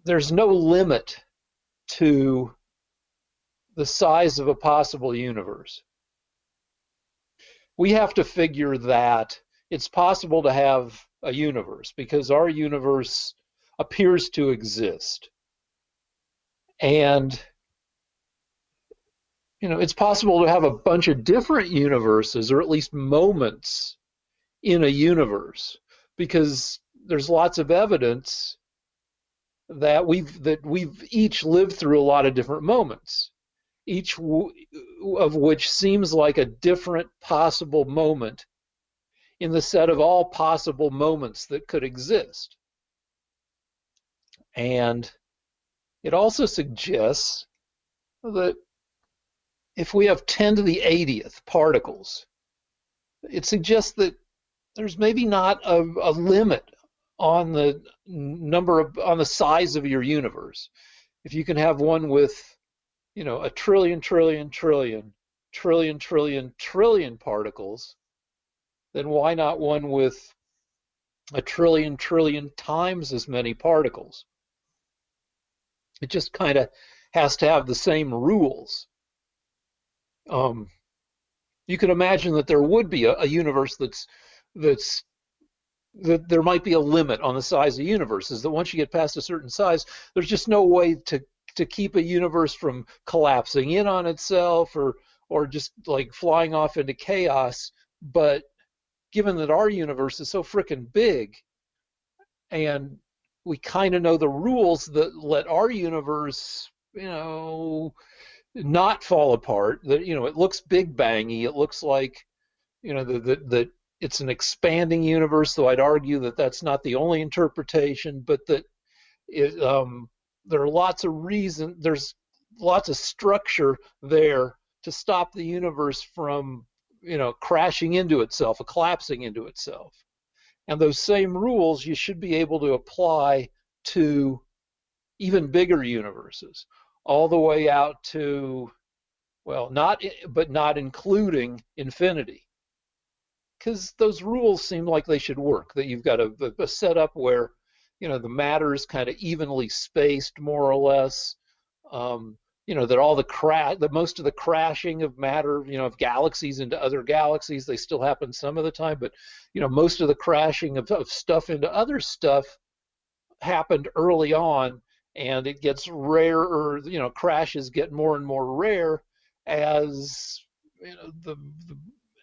there's no limit to the size of a possible universe. We have to figure that it's possible to have a universe because our universe appears to exist. And it's possible to have a bunch of different universes or at least moments in a universe because there's lots of evidence that we've each lived through a lot of different moments each of which seems like a different possible moment in the set of all possible moments that could exist. And it also suggests that if we have 10 to the 80th particles, it suggests that there's maybe not a limit on the on the size of your universe. If you can have one with, a trillion, trillion, trillion, trillion, trillion, trillion particles, then why not one with a trillion, trillion times as many particles? It just kind of has to have the same rules. You can imagine that there would be a universe that there might be a limit on the size of universes, that once you get past a certain size, there's just no way to keep a universe from collapsing in on itself or just like flying off into chaos. But given that our universe is so freaking big, and we kind of know the rules that let our universe, not fall apart, that, it looks big bangy, it looks like, that it's an expanding universe, though I'd argue that that's not the only interpretation, but that there are lots of reasons, there's lots of structure there to stop the universe from, crashing into itself, collapsing into itself. And those same rules you should be able to apply to even bigger universes, all the way out to, well, not including infinity. Because those rules seem like they should work, that you've got a setup where, the matter is kind of evenly spaced, more or less. That most of the crashing of matter, of galaxies into other galaxies, they still happen some of the time, but, most of the crashing of stuff into other stuff happened early on, and it gets rarer, crashes get more and more rare as,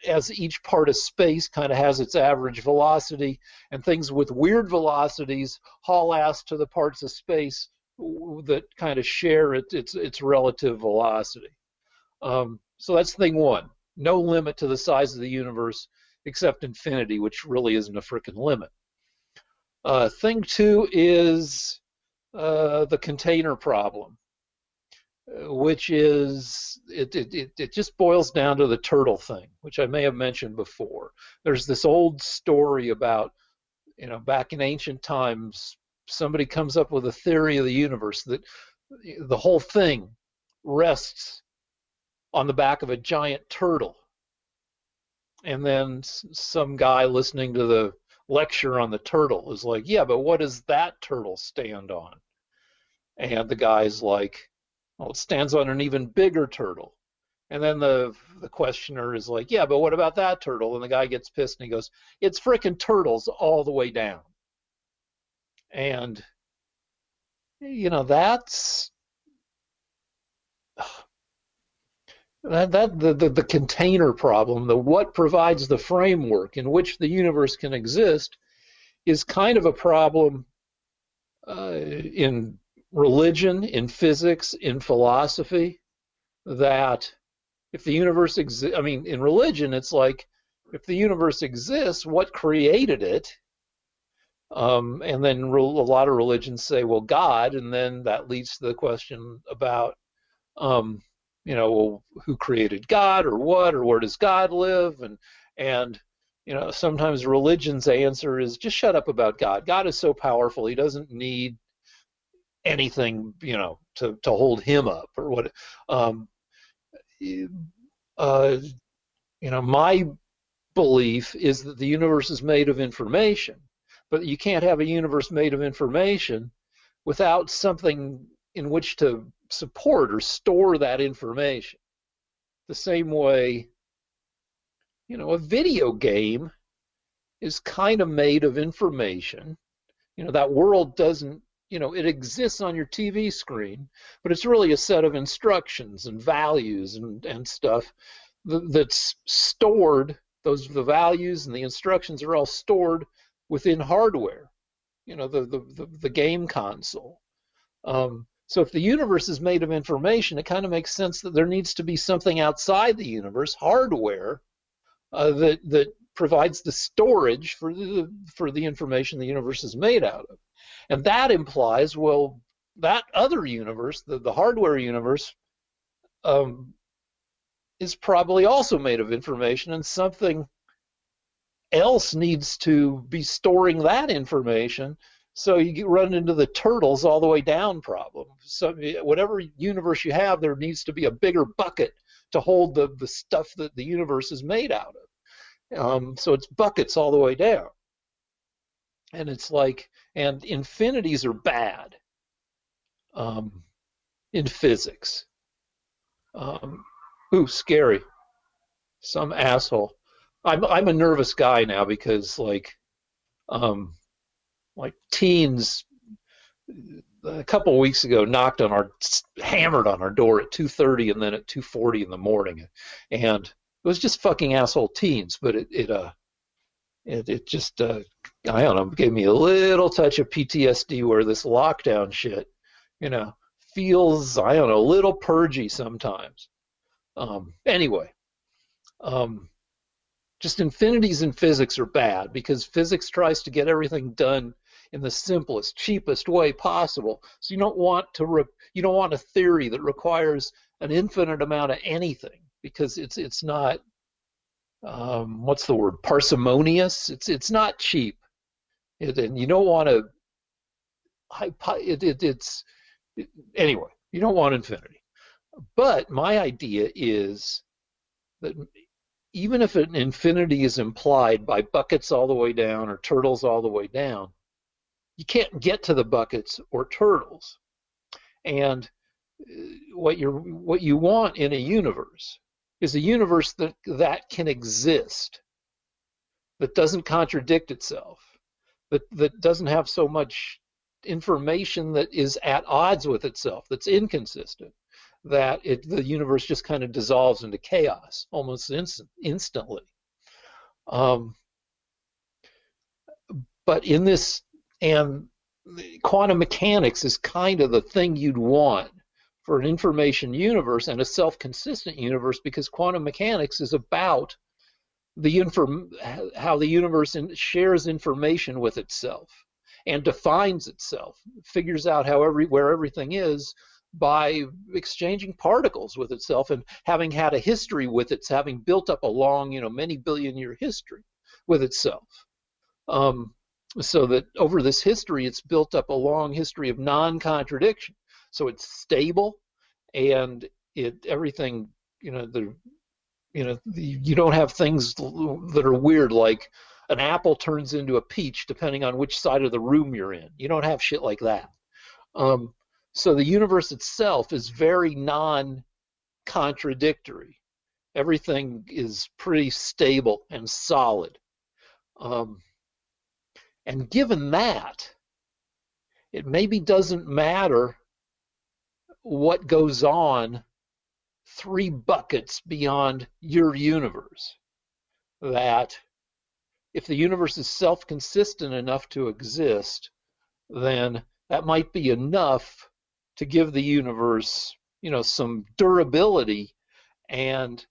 as each part of space kind of has its average velocity, and things with weird velocities haul ass to the parts of space that kind of share its relative velocity. So that's thing one. No limit to the size of the universe except infinity, which really isn't a freaking limit. Thing two is the container problem, which is, it just boils down to the turtle thing, which I may have mentioned before. There's this old story about, back in ancient times, somebody comes up with a theory of the universe that the whole thing rests on the back of a giant turtle. And then some guy listening to the lecture on the turtle is like, yeah, but what does that turtle stand on? And the guy's like, well, it stands on an even bigger turtle. And then the questioner is like, yeah, but what about that turtle? And the guy gets pissed and he goes, it's frickin' turtles all the way down. And, that's the container problem, the what provides the framework in which the universe can exist, is kind of a problem in religion, in physics, in philosophy, that if the universe exists, in religion, it's like, if the universe exists, what created it? And then a lot of religions say, well, God, and then that leads to the question about, well, who created God, or what, or where does God live? And sometimes religion's answer is just shut up about God. God is so powerful, he doesn't need anything, to hold him up, or what. My belief is that the universe is made of information, but you can't have a universe made of information without something in which to support or store that information. The same way, a video game is kind of made of information. That world doesn't, it exists on your TV screen, but it's really a set of instructions and values and stuff that's stored. The values and the instructions are all stored within hardware, the game console. So if the universe is made of information, it kind of makes sense that there needs to be something outside the universe, hardware, that provides the storage for the information the universe is made out of. And that implies, well, that other universe, the hardware universe, um, is probably also made of information, and something else needs to be storing that information. So you run into the turtles all the way down problem. So whatever universe you have, there needs to be a bigger bucket to hold the stuff that the universe is made out of. So it's buckets all the way down. And it's like, and infinities are bad um, in physics. Um, ooh, scary. Some asshole. I'm a nervous guy now because um, like teens a couple of weeks ago hammered on our door at 2:30 and then at 2:40 in the morning, and it was just fucking asshole teens, but it just I don't know, gave me a little touch of PTSD where this lockdown shit, you know, feels, I don't know, a little purgy sometimes. Anyway, um, just infinities in physics are bad because physics tries to get everything done in the simplest, cheapest way possible. So you don't want a theory that requires an infinite amount of anything because it's not what's the word, parsimonious. It's not cheap, and you don't want to. It's anyway. You don't want infinity. But my idea is that even if an infinity is implied by buckets all the way down or turtles all the way down, you can't get to the buckets or turtles. And what you want in a universe is a universe that can exist, that doesn't contradict itself, that doesn't have so much information that is at odds with itself, that's inconsistent, that the universe just kind of dissolves into chaos almost instantly. Um, but in this, and quantum mechanics is kind of the thing you'd want for an information universe and a self-consistent universe, because quantum mechanics is about how the universe shares information with itself and defines itself, figures out where everything is by exchanging particles with itself and having had a history with it, having built up a long, many billion year history with itself. Um, so that over this history, it's built up a long history of non-contradiction. So it's stable, and everything, you don't have things that are weird, like an apple turns into a peach depending on which side of the room you're in. You don't have shit like that. Um, so the universe itself is very non-contradictory. Everything is pretty stable and solid. Um, and given that, it maybe doesn't matter what goes on 3 buckets beyond your universe. That if the universe is self-consistent enough to exist, then that might be enough to give the universe, some durability, and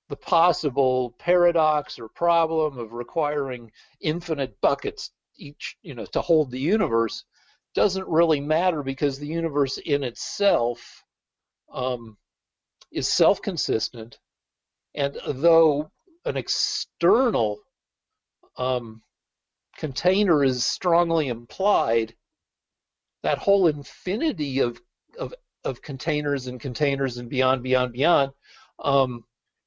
the possible paradox or problem of requiring infinite buckets each, to hold the universe doesn't really matter, because the universe in itself is self-consistent, and though an external um, container is strongly implied, that whole infinity of of containers and beyond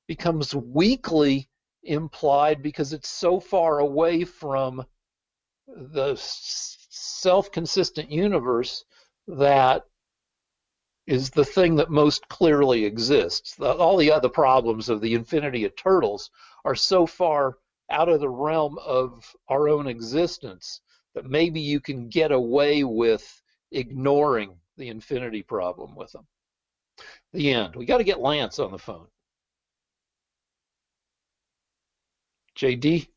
becomes weakly implied, because it's so far away from the self-consistent universe that is the thing that most clearly exists. All the other problems of the infinity of turtles are so far out of the realm of our own existence that maybe you can get away with ignoring the infinity problem with them. The end. We got to get Lance on the phone. JD?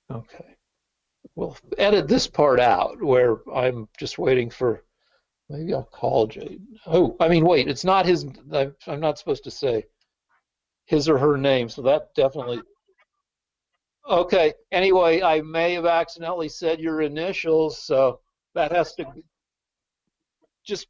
Okay. Well, edit this part out where I'm just waiting for. Maybe I'll call Jade. Oh, I mean, wait, it's not his. I'm not supposed to say his or her name, so that definitely. Okay. Anyway, I may have accidentally said your initials, so that has to just